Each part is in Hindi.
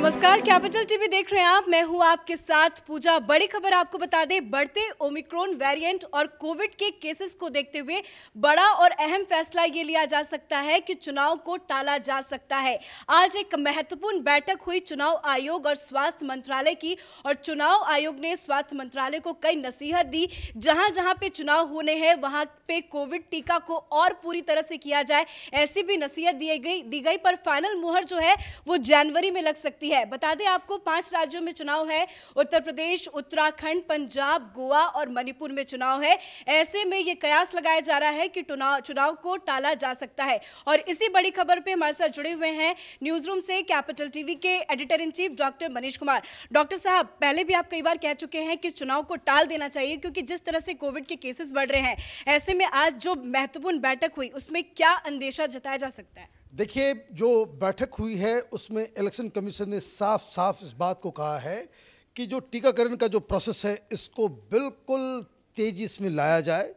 नमस्कार, कैपिटल टीवी देख रहे हैं आप। मैं हूं आपके साथ पूजा। बड़ी खबर आपको बता दें, बढ़ते ओमिक्रॉन वेरिएंट और कोविड के केसेस को देखते हुए बड़ा और अहम फैसला ये लिया जा सकता है कि चुनाव को टाला जा सकता है। आज एक महत्वपूर्ण बैठक हुई चुनाव आयोग और स्वास्थ्य मंत्रालय की, और चुनाव आयोग ने स्वास्थ्य मंत्रालय को कई नसीहत दी। जहां जहां पे चुनाव होने हैं वहां पे कोविड टीका को और पूरी तरह से किया जाए, ऐसी भी नसीहत दी गई। पर फाइनल मुहर जो है वो जनवरी में लग सकती है। बता दें आपको, 5 राज्यों में चुनाव है। उत्तर प्रदेश, उत्तराखंड, पंजाब, गोवा और मणिपुर में चुनाव है। ऐसे में ये कयास लगाया जा रहा है कि चुनाव को टाला जा सकता है। और इसी बड़ी खबर पे हमारे साथ जुड़े हुए हैं न्यूज रूम से कैपिटल टीवी के editor in chief doctor Manish Kumar. Doctor साहब, पहले भी आप कई बार कह चुके हैं कि चुनाव को टाल देना चाहिए, क्योंकि जिस तरह से कोविड के केसेस बढ़ रहे हैं, ऐसे में आज जो महत्वपूर्ण बैठक हुई उसमें क्या अंदेशा जताया जा सकता है? देखिए, जो बैठक हुई है उसमें इलेक्शन कमीशन ने साफ साफ इस बात को कहा है कि जो टीकाकरण का जो प्रोसेस है इसको बिल्कुल तेज़ी इसमें लाया जाए,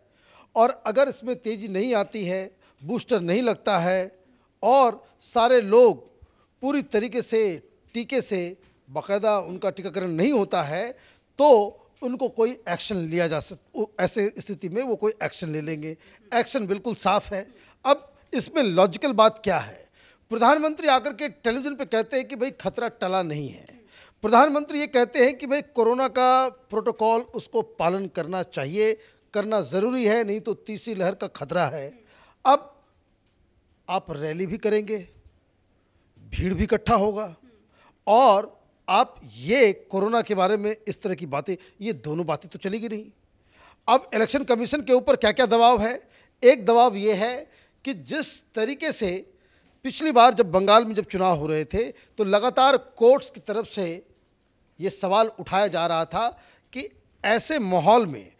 और अगर इसमें तेज़ी नहीं आती है, बूस्टर नहीं लगता है और सारे लोग पूरी तरीके से टीके से बाकायदा उनका टीकाकरण नहीं होता है, तो उनको कोई एक्शन लिया जा सकता। ऐसे स्थिति में वो कोई एक्शन ले लेंगे। एक्शन बिल्कुल साफ है। अब इसमें लॉजिकल बात क्या है? प्रधानमंत्री आकर के टेलीविज़न पे कहते हैं कि भाई खतरा टला नहीं है। प्रधानमंत्री ये कहते हैं कि भाई कोरोना का प्रोटोकॉल उसको पालन करना चाहिए, करना ज़रूरी है, नहीं तो तीसरी लहर का खतरा है। अब आप रैली भी करेंगे, भीड़ भी इकट्ठा होगा, और आप ये कोरोना के बारे में इस तरह की बातें, ये दोनों बातें तो चलेगी नहीं। अब इलेक्शन कमीशन के ऊपर क्या क्या दबाव है? एक दबाव ये है कि जिस तरीके से पिछली बार जब बंगाल में जब चुनाव हो रहे थे, तो लगातार कोर्ट्स की तरफ से ये सवाल उठाया जा रहा था कि ऐसे माहौल में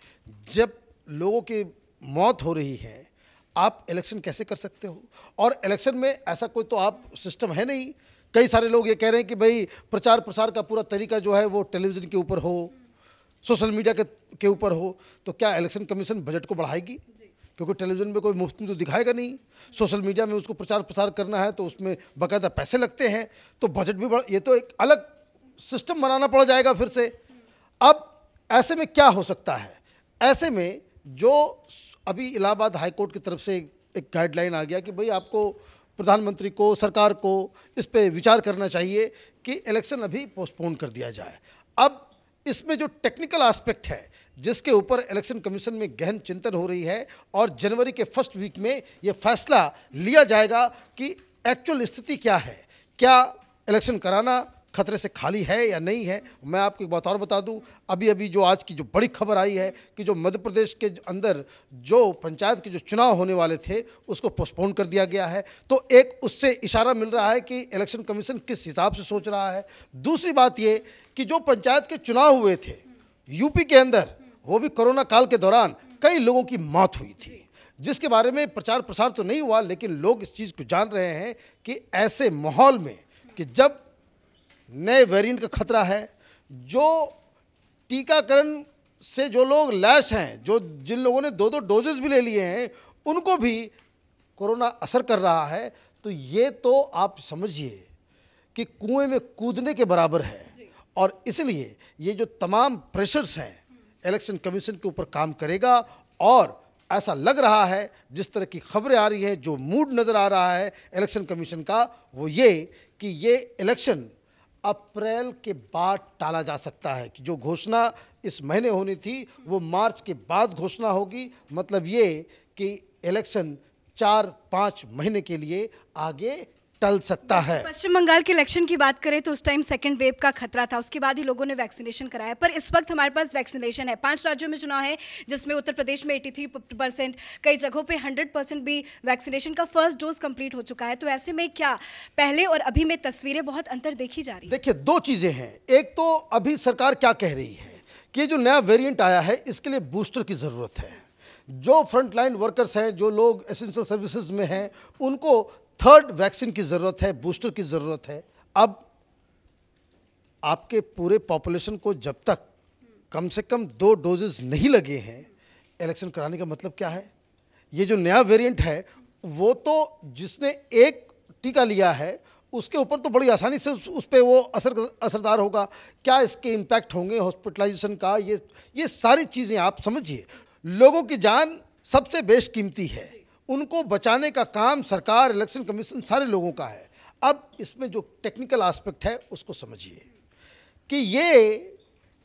जब लोगों की मौत हो रही है, आप इलेक्शन कैसे कर सकते हो? और इलेक्शन में ऐसा कोई तो आप सिस्टम है नहीं। कई सारे लोग ये कह रहे हैं कि भाई प्रचार प्रसार का पूरा तरीका जो है वो टेलीविज़न के ऊपर हो, सोशल मीडिया के ऊपर हो। तो क्या इलेक्शन कमीशन बजट को बढ़ाएगी? क्योंकि टेलीविज़न में कोई मुफ्त में तो दिखाएगा नहीं। सोशल मीडिया में उसको प्रचार प्रसार करना है तो उसमें बाकायदा पैसे लगते हैं, तो बजट भी ये तो एक अलग सिस्टम बनाना पड़ जाएगा फिर से। अब ऐसे में क्या हो सकता है? ऐसे में जो अभी इलाहाबाद हाई कोर्ट की तरफ से एक गाइडलाइन आ गया कि भाई आपको, प्रधानमंत्री को, सरकार को इस पे विचार करना चाहिए कि इलेक्शन अभी पोस्टपोन कर दिया जाए। अब इसमें जो टेक्निकल एस्पेक्ट है जिसके ऊपर इलेक्शन कमीशन में गहन चिंतन हो रही है, और जनवरी के फर्स्ट वीक में ये फैसला लिया जाएगा कि एक्चुअल स्थिति क्या है, क्या इलेक्शन कराना खतरे से खाली है या नहीं है। मैं आपको एक बात और बता दूं, अभी जो आज की जो बड़ी खबर आई है कि जो मध्य प्रदेश के अंदर जो पंचायत के जो चुनाव होने वाले थे उसको पोस्टपोन कर दिया गया है। तो एक उससे इशारा मिल रहा है कि इलेक्शन कमीशन किस हिसाब से सोच रहा है। दूसरी बात ये कि जो पंचायत के चुनाव हुए थे यूपी के अंदर, वो भी कोरोना काल के दौरान कई लोगों की मौत हुई थी, जिसके बारे में प्रचार प्रसार तो नहीं हुआ, लेकिन लोग इस चीज़ को जान रहे हैं कि ऐसे माहौल में कि जब नए वेरिएंट का खतरा है, जो टीकाकरण से जो लोग लैस हैं, जिन लोगों ने 2-2 डोजेस भी ले लिए हैं, उनको भी कोरोना असर कर रहा है, तो ये तो आप समझिए कि कुएं में कूदने के बराबर है। और इसलिए ये जो तमाम प्रेशर्स हैं इलेक्शन कमीशन के ऊपर काम करेगा, और ऐसा लग रहा है, जिस तरह की खबरें आ रही हैं, जो मूड नज़र आ रहा है इलेक्शन कमीशन का, वो ये कि ये इलेक्शन अप्रैल के बाद टाला जा सकता है। कि जो घोषणा इस महीने होनी थी वो मार्च के बाद घोषणा होगी। मतलब ये कि इलेक्शन 4-5 महीने के लिए आगे टल सकता है। पश्चिम बंगाल के इलेक्शन की बात करें तो उस टाइम सेकंड वेव का खतरा था, उसके बाद ही लोगों ने वैक्सीनेशन कराया। पर इस वक्त हमारे पास वैक्सीनेशन है। 5 राज्यों में चुनाव है, जिसमें उत्तर प्रदेश में 83%, कई जगहों पे 100% भी वैक्सीनेशन का फर्स्ट डोज कंप्लीट हो चुका है। तो ऐसे में क्या पहले और अभी में तस्वीरें बहुत अंतर देखी जा रही है? देखिए, 2 चीज़ें हैं। एक तो अभी सरकार क्या कह रही है कि जो नया वेरिएंट आया है इसके लिए बूस्टर की ज़रूरत है। जो फ्रंटलाइन वर्कर्स हैं, जो लोग एसेंशियल सर्विसेज में हैं, उनको 3rd वैक्सीन की ज़रूरत है, बूस्टर की ज़रूरत है। अब आपके पूरे पॉपुलेशन को जब तक कम से कम 2 डोजेस नहीं लगे हैं, इलेक्शन कराने का मतलब क्या है? ये जो नया वेरिएंट है वो तो जिसने एक टीका लिया है उसके ऊपर तो बड़ी आसानी से उस पे वो असरदार होगा। क्या इसके इम्पैक्ट होंगे हॉस्पिटलाइजेशन का, ये सारी चीज़ें आप समझिए। लोगों की जान सबसे बेशकीमती है, उनको बचाने का काम सरकार, इलेक्शन कमीशन, सारे लोगों का है। अब इसमें जो टेक्निकल एस्पेक्ट है उसको समझिए कि ये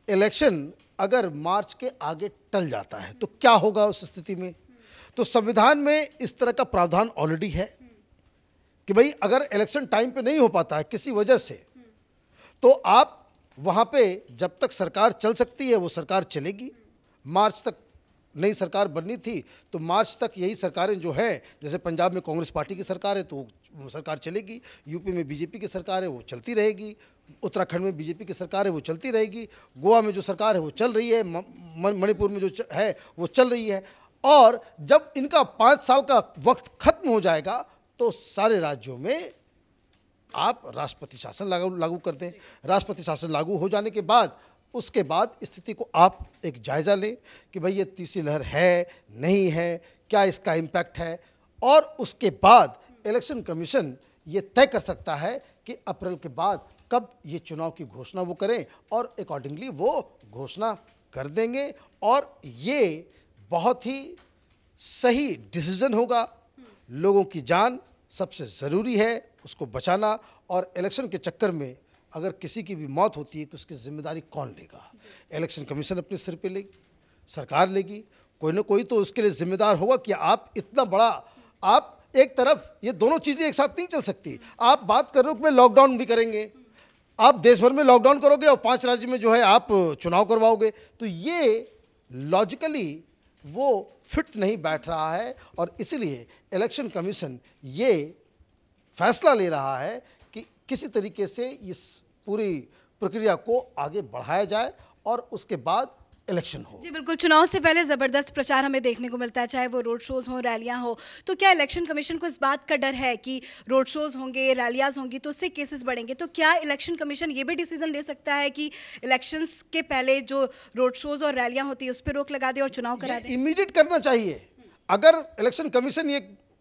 इलेक्शन अगर मार्च के आगे टल जाता है तो क्या होगा उस स्थिति में। तो संविधान में इस तरह का प्रावधान ऑलरेडी है कि भाई अगर इलेक्शन टाइम पे नहीं हो पाता है किसी वजह से, तो आप वहाँ पे जब तक सरकार चल सकती है वो सरकार चलेगी। मार्च तक नई सरकार बननी थी तो मार्च तक यही सरकारें जो हैं, जैसे पंजाब में कांग्रेस पार्टी की सरकार है तो वो सरकार चलेगी, यूपी में बीजेपी की सरकार है वो चलती रहेगी, उत्तराखंड में बीजेपी की सरकार है वो चलती रहेगी, गोवा में जो सरकार है वो चल रही है, मणिपुर में जो है वो चल रही है। और जब इनका 5 साल का वक्त खत्म हो जाएगा तो सारे राज्यों में आप राष्ट्रपति शासन लागू कर दें। राष्ट्रपति शासन लागू हो जाने के बाद उसके बाद स्थिति को आप एक जायज़ा लें कि भाई ये तीसरी लहर है नहीं है, क्या इसका इम्पैक्ट है, और उसके बाद इलेक्शन कमीशन ये तय कर सकता है कि अप्रैल के बाद कब ये चुनाव की घोषणा वो करें और अकॉर्डिंगली वो घोषणा कर देंगे। और ये बहुत ही सही डिसीजन होगा। लोगों की जान सबसे ज़रूरी है, उसको बचाना। और इलेक्शन के चक्कर में अगर किसी की भी मौत होती है तो उसकी जिम्मेदारी कौन लेगा? इलेक्शन कमीशन अपने सिर पे लेगी, सरकार लेगी, कोई ना कोई तो उसके लिए जिम्मेदार होगा कि आप इतना बड़ा, आप एक तरफ ये दोनों चीज़ें एक साथ नहीं चल सकती। आप बात कर रहे हो कि लॉकडाउन भी करेंगे, आप देश भर में लॉकडाउन करोगे और 5 राज्य में जो है आप चुनाव करवाओगे, तो ये लॉजिकली वो फिट नहीं बैठ रहा है। और इसलिए इलेक्शन कमीशन ये फैसला ले रहा है कि किसी तरीके से इस पूरी प्रक्रिया को आगे बढ़ाया जाए और उसके बाद इलेक्शन हो। जी बिल्कुल, चुनाव से पहले ज़बरदस्त प्रचार हमें देखने को मिलता है, चाहे वो रोड शोज़ हों, रैलियां हो। तो क्या इलेक्शन कमीशन को इस बात का डर है कि रोड शोज़ होंगे, रैलियाज होंगी तो उससे केसेस बढ़ेंगे? तो क्या इलेक्शन कमीशन ये भी डिसीजन ले सकता है कि इलेक्शंस के पहले जो रोड शोज़ और रैलियां होती है उस पर रोक लगा दे और चुनाव करा दे? इमीडिएट करना चाहिए। अगर इलेक्शन कमीशन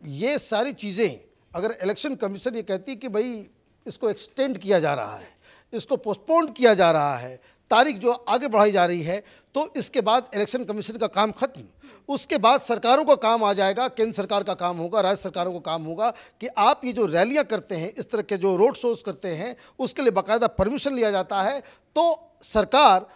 ये सारी चीज़ें, अगर इलेक्शन कमीशन ये कहती है कि भाई इसको एक्सटेंड किया जा रहा है, इसको पोस्टपोन किया जा रहा है, तारीख जो आगे बढ़ाई जा रही है, तो इसके बाद इलेक्शन कमीशन का काम खत्म। उसके बाद सरकारों का काम आ जाएगा, केंद्र सरकार का काम होगा, राज्य सरकारों का काम होगा कि आप ये जो रैलियां करते हैं, इस तरह के जो रोड शोज करते हैं, उसके लिए बाकायदा परमिशन लिया जाता है। तो सरकार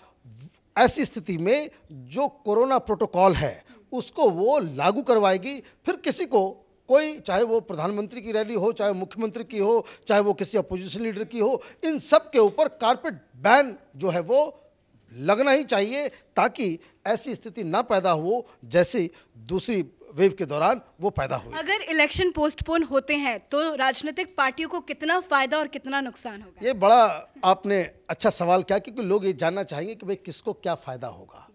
ऐसी स्थिति में जो कोरोना प्रोटोकॉल है उसको वो लागू करवाएगी। फिर किसी को, कोई, चाहे वो प्रधानमंत्री की रैली हो, चाहे मुख्यमंत्री की हो, चाहे वो किसी अपोजिशन लीडर की हो, इन सब के ऊपर कारपेट बैन जो है वो लगना ही चाहिए, ताकि ऐसी स्थिति ना पैदा हो जैसे दूसरी वेव के दौरान वो पैदा हुई। अगर इलेक्शन पोस्टपोन होते हैं तो राजनीतिक पार्टियों को कितना फायदा और कितना नुकसान होगा? ये बड़ा आपने अच्छा सवाल किया, क्योंकि लोग ये जानना चाहेंगे कि भाई किसको क्या फायदा होगा।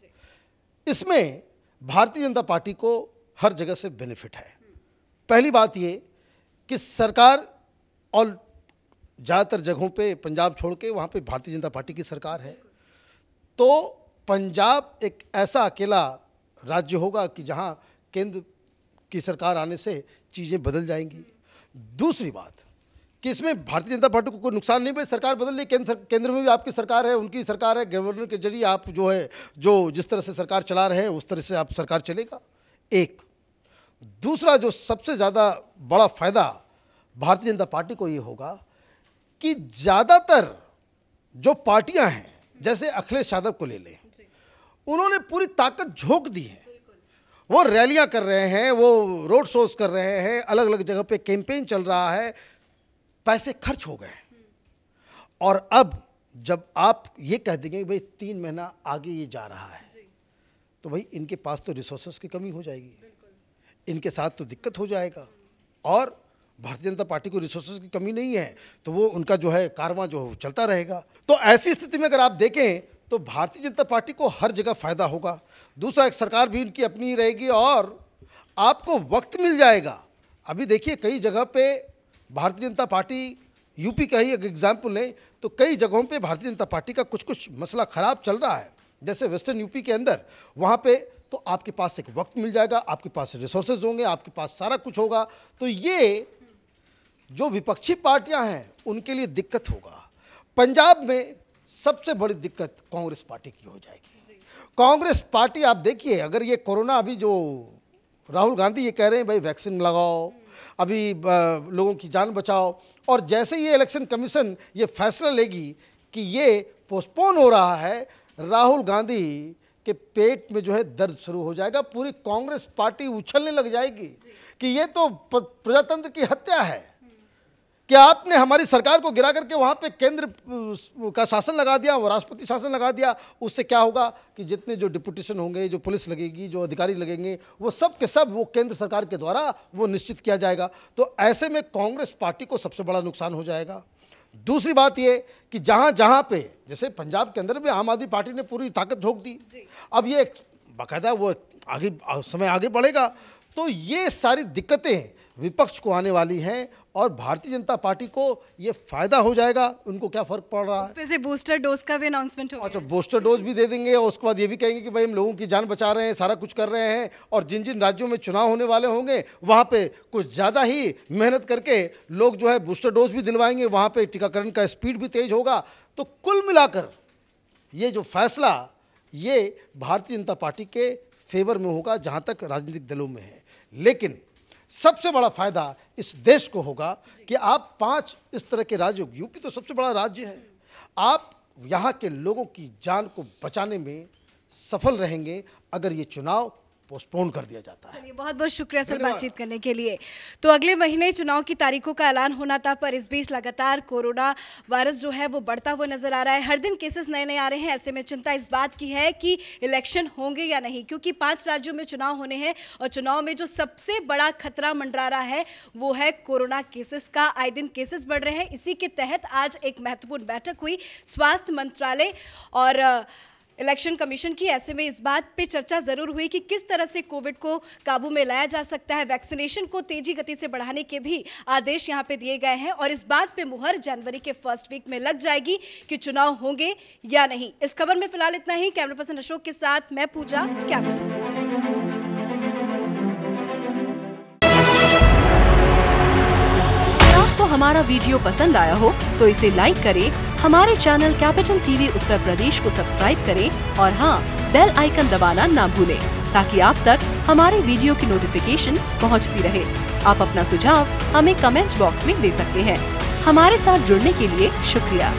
इसमें भारतीय जनता पार्टी को हर जगह से बेनिफिट है। पहली बात ये कि सरकार, और ज़्यादातर जगहों पे पंजाब छोड़ के वहाँ पे भारतीय जनता पार्टी की सरकार है, तो पंजाब एक ऐसा अकेला राज्य होगा कि जहाँ केंद्र की सरकार आने से चीज़ें बदल जाएंगी। दूसरी बात कि इसमें भारतीय जनता पार्टी को कोई नुकसान नहीं, भाई सरकार बदल रही, केंद्र में भी आपकी सरकार है, उनकी सरकार है, गवर्नर के जरिए आप जो है जो जिस तरह से सरकार चला रहे हैं उस तरह से आप सरकार चलेगा। एक दूसरा जो सबसे ज़्यादा बड़ा फ़ायदा भारतीय जनता पार्टी को ये होगा कि ज़्यादातर जो पार्टियां हैं, जैसे अखिलेश यादव को ले लें, उन्होंने पूरी ताकत झोंक दी है। वो रैलियां कर रहे हैं, वो रोड शोज कर रहे हैं, अलग अलग जगह पे कैंपेन चल रहा है, पैसे खर्च हो गए। और अब जब आप ये कह देंगे कि भाई 3 महीना आगे ये जा रहा है, तो भाई इनके पास तो रिसोर्सेज की कमी हो जाएगी, इनके साथ तो दिक्कत हो जाएगा। और भारतीय जनता पार्टी को रिसोर्सेज की कमी नहीं है, तो वो उनका जो है कारवां जो चलता रहेगा। तो ऐसी स्थिति में अगर आप देखें तो भारतीय जनता पार्टी को हर जगह फ़ायदा होगा। दूसरा, एक सरकार भी इनकी अपनी रहेगी और आपको वक्त मिल जाएगा। अभी देखिए कई जगह पे भारतीय जनता पार्टी, यूपी का ही एक एग्जाम्पल लें तो कई जगहों पे भारतीय जनता पार्टी का कुछ मसला ख़राब चल रहा है, जैसे वेस्टर्न यूपी के अंदर, वहाँ पे तो आपके पास एक वक्त मिल जाएगा, आपके पास रिसोर्सेज होंगे, आपके पास सारा कुछ होगा। तो ये जो विपक्षी पार्टियां हैं उनके लिए दिक्कत होगा। पंजाब में सबसे बड़ी दिक्कत कांग्रेस पार्टी की हो जाएगी। कांग्रेस पार्टी आप देखिए, अगर ये कोरोना अभी जो राहुल गांधी ये कह रहे हैं भाई वैक्सीन लगाओ, अभी लोगों की जान बचाओ, और जैसे ये इलेक्शन कमीशन ये फैसला लेगी कि ये पोस्टपोन हो रहा है, राहुल गांधी के पेट में जो है दर्द शुरू हो जाएगा। पूरी कांग्रेस पार्टी उछलने लग जाएगी कि ये तो प्रजातंत्र की हत्या है कि आपने हमारी सरकार को गिरा करके वहाँ पे केंद्र का शासन लगा दिया, वो राष्ट्रपति शासन लगा दिया। उससे क्या होगा कि जितने जो डिप्यूटेशन होंगे, जो पुलिस लगेगी, जो अधिकारी लगेंगे, वो सब के सब वो केंद्र सरकार के द्वारा वो निश्चित किया जाएगा। तो ऐसे में कांग्रेस पार्टी को सबसे बड़ा नुकसान हो जाएगा। दूसरी बात ये कि जहाँ जहाँ पे जैसे पंजाब के अंदर भी आम आदमी पार्टी ने पूरी ताकत झोंक दी, अब ये बाकायदा वो आगे समय आगे बढ़ेगा, तो ये सारी दिक्कतें विपक्ष को आने वाली हैं और भारतीय जनता पार्टी को ये फायदा हो जाएगा। उनको क्या फर्क पड़ रहा है, उसपे से बूस्टर डोज का भी अनाउंसमेंट होगा। अच्छा, बूस्टर डोज भी दे देंगे और उसके बाद ये भी कहेंगे कि भाई हम लोगों की जान बचा रहे हैं, सारा कुछ कर रहे हैं। और जिन जिन राज्यों में चुनाव होने वाले होंगे वहाँ पे कुछ ज़्यादा ही मेहनत करके लोग जो है बूस्टर डोज भी दिलवाएंगे, वहाँ पे टीकाकरण का स्पीड भी तेज होगा। तो कुल मिलाकर ये जो फैसला ये भारतीय जनता पार्टी के फेवर में होगा जहाँ तक राजनीतिक दलों में है। लेकिन सबसे बड़ा फायदा इस देश को होगा कि आप 5 इस तरह के राज्यों, यूपी तो सबसे बड़ा राज्य है, आप यहाँ के लोगों की जान को बचाने में सफल रहेंगे अगर ये चुनाव पोस्टपोन कर दिया जाता है। चलिए, बहुत बहुत शुक्रिया सर बातचीत करने के लिए। तो अगले महीने चुनाव की तारीखों का ऐलान होना था, पर इस बीच लगातार कोरोना वायरस जो है वो बढ़ता हुआ नजर आ रहा है। हर दिन केसेस नए नए आ रहे हैं। ऐसे में चिंता इस बात की है कि इलेक्शन होंगे या नहीं, क्योंकि 5 राज्यों में चुनाव होने हैं और चुनाव में जो सबसे बड़ा खतरा मंडरा रहा है वो है कोरोना केसेस का। आए दिन केसेस बढ़ रहे हैं। इसी के तहत आज एक महत्वपूर्ण बैठक हुई स्वास्थ्य मंत्रालय और इलेक्शन कमीशन की। ऐसे में इस बात पे चर्चा जरूर हुई कि किस तरह से कोविड को काबू में लाया जा सकता है। वैक्सीनेशन को तेजी गति से बढ़ाने के भी आदेश यहां पे दिए गए हैं और इस बात पे मुहर जनवरी के फर्स्ट वीक में लग जाएगी कि चुनाव होंगे या नहीं। इस खबर में फिलहाल इतना ही। कैमरा पर्सन अशोक के साथ मैं पूजा, कैपिटल। आपको हमारा वीडियो पसंद आया हो तो इसे लाइक करें, हमारे channel capital TV Uttar Pradesh को सब्सक्राइब करें और हाँ, बेल आइकन दबाना ना भूलें ताकि आप तक हमारे वीडियो की नोटिफिकेशन पहुंचती रहे। आप अपना सुझाव हमें कमेंट बॉक्स में दे सकते हैं। हमारे साथ जुड़ने के लिए शुक्रिया।